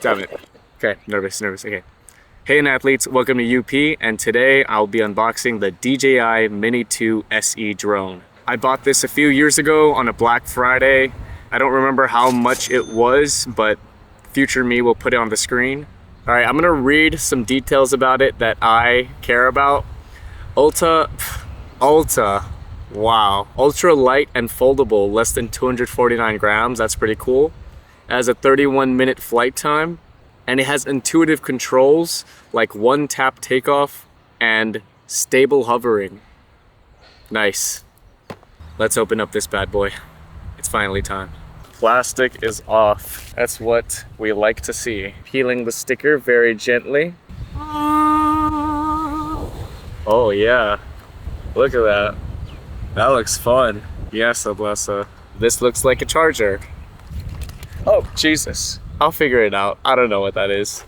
Damn it. Okay, nervous. Okay. Hey athletes, welcome to UP, and today I'll be unboxing the DJI Mini 2 SE drone. I bought this a few years ago on a Black Friday. I don't remember how much it was, but future me will put it on the screen. All right, I'm gonna read some details about it that I care about. Ultra, wow. Ultra light and foldable, less than 249 grams, that's pretty cool. It has a 31-minute flight time, and it has intuitive controls like one-tap takeoff and stable hovering. Nice. Let's open up this bad boy. It's finally time. Plastic is off. That's what we like to see. Peeling the sticker very gently. Oh yeah, look at that. That looks fun. Yes, Ablessa. This looks like a charger. Oh, Jesus. I'll figure it out. I don't know what that is.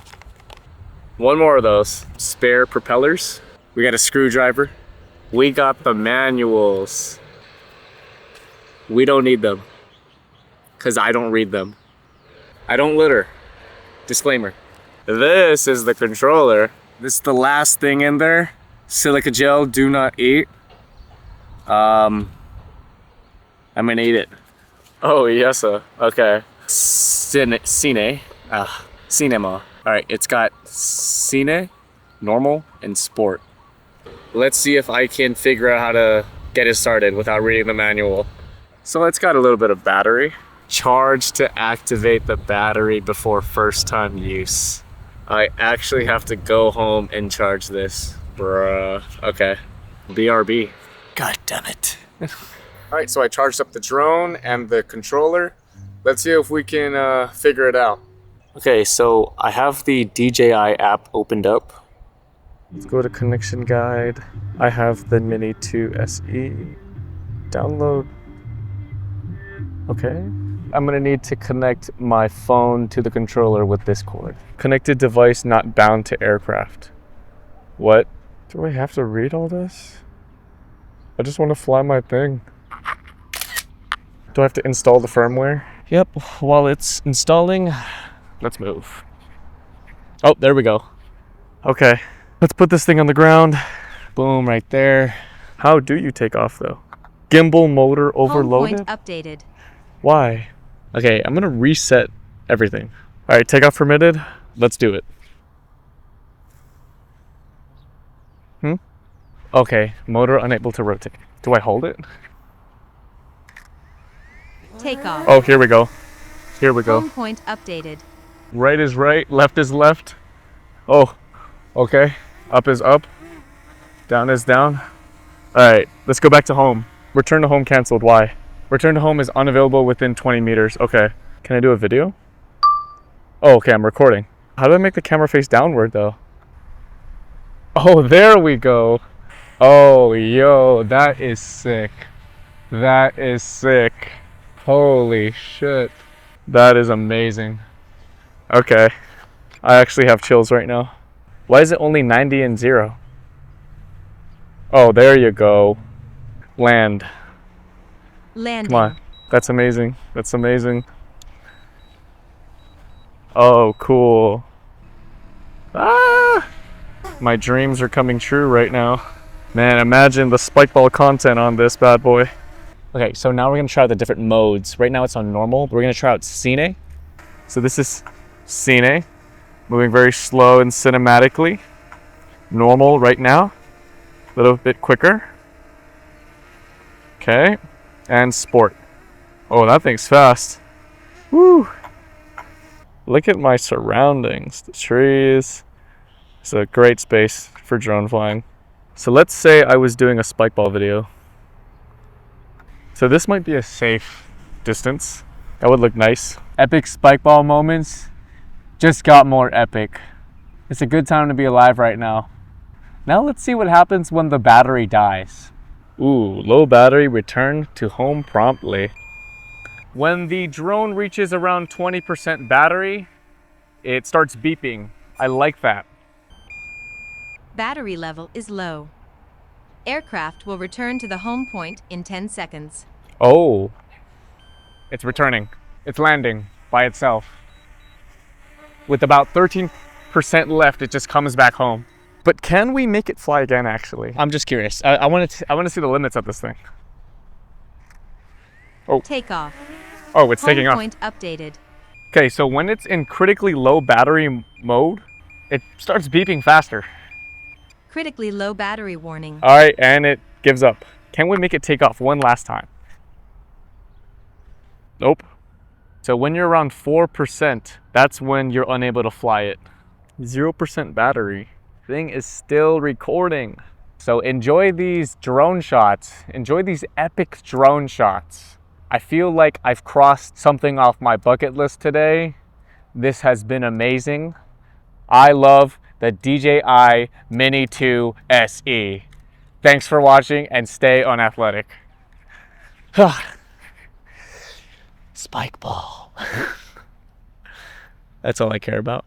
One more of those. Spare propellers. We got a screwdriver. We got the manuals. We don't need them, because I don't read them. I don't litter. Disclaimer. This is the controller. This is the last thing in there. Silica gel, do not eat. I'm gonna eat it. Oh, yes, okay. Cinema. All right, it's got Cine, normal, and sport. Let's see if I can figure out how to get it started without reading the manual. So it's got a little bit of battery. Charge to activate the battery before first time use. I actually have to go home and charge this. Bruh. Okay. BRB. God damn it. All right, so I charged up the drone and the controller. Let's see if we can figure it out. Okay, so I have the DJI app opened up. Let's go to connection guide. I have the Mini 2 SE. Download. Okay. I'm gonna need to connect my phone to the controller with this cord. Connected device not bound to aircraft. What? Do I have to read all this? I just want to fly my thing. Do I have to install the firmware? Yep, while it's installing, let's move. Oh, there we go. Okay, let's put this thing on the ground. Boom, right there. How do you take off though? Gimbal motor overloaded? Home point updated. Why? Okay, I'm gonna reset everything. All right, takeoff permitted. Let's do it. Okay, motor unable to rotate. Do I hold it? Takeoff. Oh, here we go. Here we go. Home point updated. Right is right, left is left. Oh, okay. Up is up. Down is down. All right, let's go back to home. Return to home canceled. Why? Return to home is unavailable within 20 meters. Okay. Can I do a video? Oh, okay, I'm recording. How do I make the camera face downward though? Oh, there we go. Oh, yo, that is sick. That is sick. Holy shit. That is amazing. Okay. I actually have chills right now. Why is it only 90 and 0? Oh, there you go. Land. Landing. Come on. That's amazing. That's amazing. Oh, cool. Ah! My dreams are coming true right now. Man, imagine the Spikeball content on this bad boy. Okay, so now we're gonna try the different modes. Right now it's on normal, but we're gonna try out Cine. So this is Cine, moving very slow and cinematically. Normal right now, a little bit quicker. Okay, and Sport. Oh, that thing's fast. Woo! Look at my surroundings, the trees. It's a great space for drone flying. So let's say I was doing a Spikeball video. So this might be a safe distance. That would look nice. Epic Spikeball moments just got more epic. It's a good time to be alive right now. Now let's see what happens when the battery dies. Ooh, low battery, return to home promptly. When the drone reaches around 20% battery, it starts beeping. I like that. Battery level is low. Aircraft will return to the home point in 10 seconds. Oh, it's returning. It's landing by itself. with about 13% left, it just comes back home. But can we make it fly again, actually? I'm just curious. I want to see the limits of this thing. Oh. Takeoff. Oh, it's taking Home off. point updated. Okay, so when it's in critically low battery mode, it starts beeping faster. Critically low battery warning. All right, and it gives up. Can we make it take off one last time? Nope. So when you're around 4%, that's when you're unable to fly it. 0% battery. Thing is still recording. So enjoy these drone shots. Enjoy these epic drone shots. I feel like I've crossed something off my bucket list today. This has been amazing. I love the DJI Mini 2 SE. Thanks for watching and stay unathletic. Spikeball. That's all I care about.